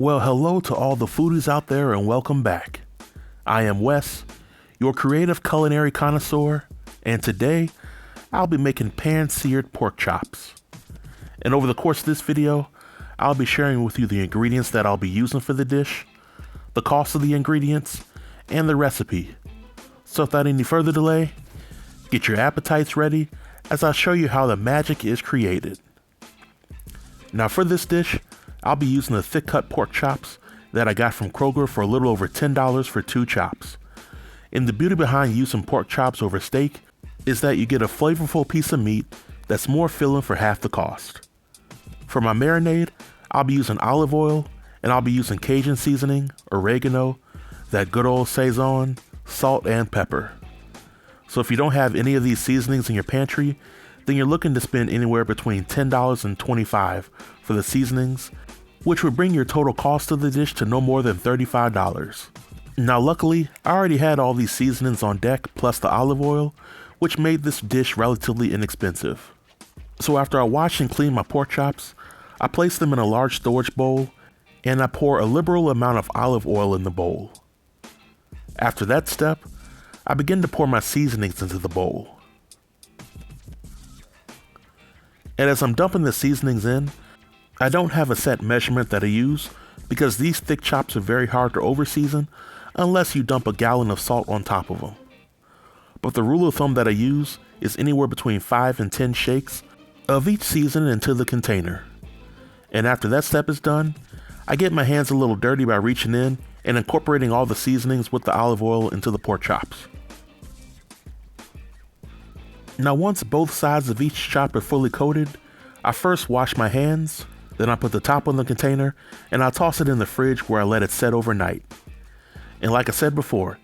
Well, hello to all the foodies out there and welcome back. I am Wes, your creative culinary connoisseur, and today I'll be making pan-seared pork chops. And over the course of this video, I'll be sharing with you the ingredients that I'll be using for the dish, the cost of the ingredients, and the recipe. So without any further delay, get your appetites ready as I show you how the magic is created. Now for this dish, I'll be using the thick cut pork chops that I got from Kroger for a little over $10 for 2 chops. And the beauty behind using pork chops over steak is that you get a flavorful piece of meat that's more filling for half the cost. For my marinade, I'll be using olive oil, and I'll be using Cajun seasoning, oregano, that good old Sazon, salt, and pepper. So if you don't have any of these seasonings in your pantry, then you're looking to spend anywhere between $10 and $25 for the seasonings, which would bring your total cost of the dish to no more than $35. Now luckily, I already had all these seasonings on deck plus the olive oil, which made this dish relatively inexpensive. So after I wash and clean my pork chops, I place them in a large storage bowl and I pour a liberal amount of olive oil in the bowl. After that step, I begin to pour my seasonings into the bowl. And as I'm dumping the seasonings in, I don't have a set measurement that I use because these thick chops are very hard to overseason unless you dump a gallon of salt on top of them. But the rule of thumb that I use is anywhere between 5 and 10 shakes of each seasoning into the container. And after that step is done, I get my hands a little dirty by reaching in and incorporating all the seasonings with the olive oil into the pork chops. Now once both sides of each chop are fully coated, I first wash my hands, then I put the top on the container and I toss it in the fridge where I let it set overnight. And like I said before,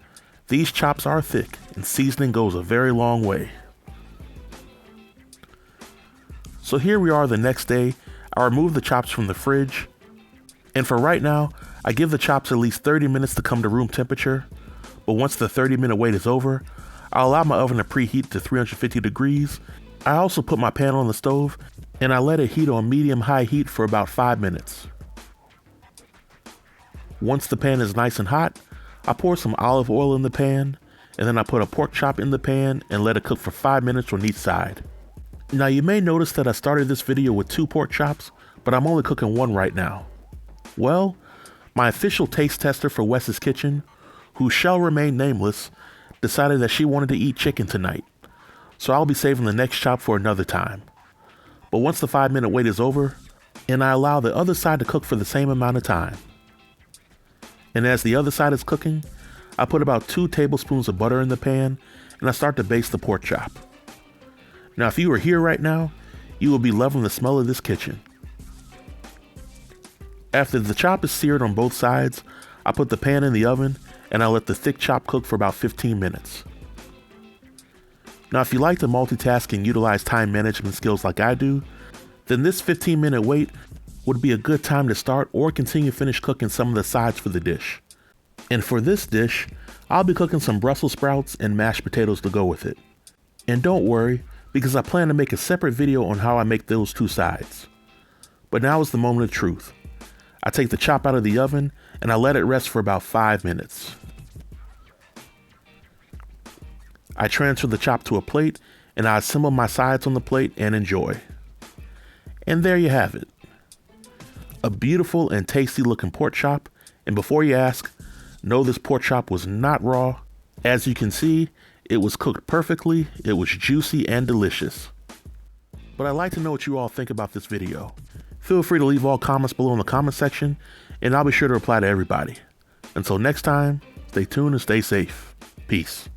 these chops are thick and seasoning goes a very long way. So here we are the next day. I remove the chops from the fridge, and for right now, I give the chops at least 30 minutes to come to room temperature, but once the 30-minute wait is over, I allow my oven to preheat to 350 degrees. I also put my pan on the stove, and I let it heat on medium-high heat for about 5 minutes. Once the pan is nice and hot, I pour some olive oil in the pan, and then I put a pork chop in the pan and let it cook for 5 minutes on each side. Now you may notice that I started this video with 2 pork chops, but I'm only cooking 1 right now. Well, my official taste tester for Wes's Kitchen, who shall remain nameless, decided that she wanted to eat chicken tonight, so I'll be saving the next chop for another time. But once the 5-minute wait is over, and I allow the other side to cook for the same amount of time. And as the other side is cooking, I put about 2 tablespoons of butter in the pan and I start to baste the pork chop. Now if you were here right now, you will be loving the smell of this kitchen. After the chop is seared on both sides, I put the pan in the oven and I let the thick chop cook for about 15 minutes. Now if you like to multitask and utilize time management skills like I do, then this 15-minute wait would be a good time to start or continue to finish cooking some of the sides for the dish. And for this dish, I'll be cooking some Brussels sprouts and mashed potatoes to go with it. And don't worry, because I plan to make a separate video on how I make those 2 sides. But now is the moment of truth. I take the chop out of the oven and I let it rest for about 5 minutes. I transfer the chop to a plate and I assemble my sides on the plate and enjoy. And there you have it. A beautiful and tasty looking pork chop, and before you ask, no, this pork chop was not raw. As you can see, it was cooked perfectly, it was juicy and delicious. But I'd like to know what you all think about this video. Feel free to leave all comments below in the comment section, and I'll be sure to reply to everybody. Until next time, stay tuned and stay safe. Peace.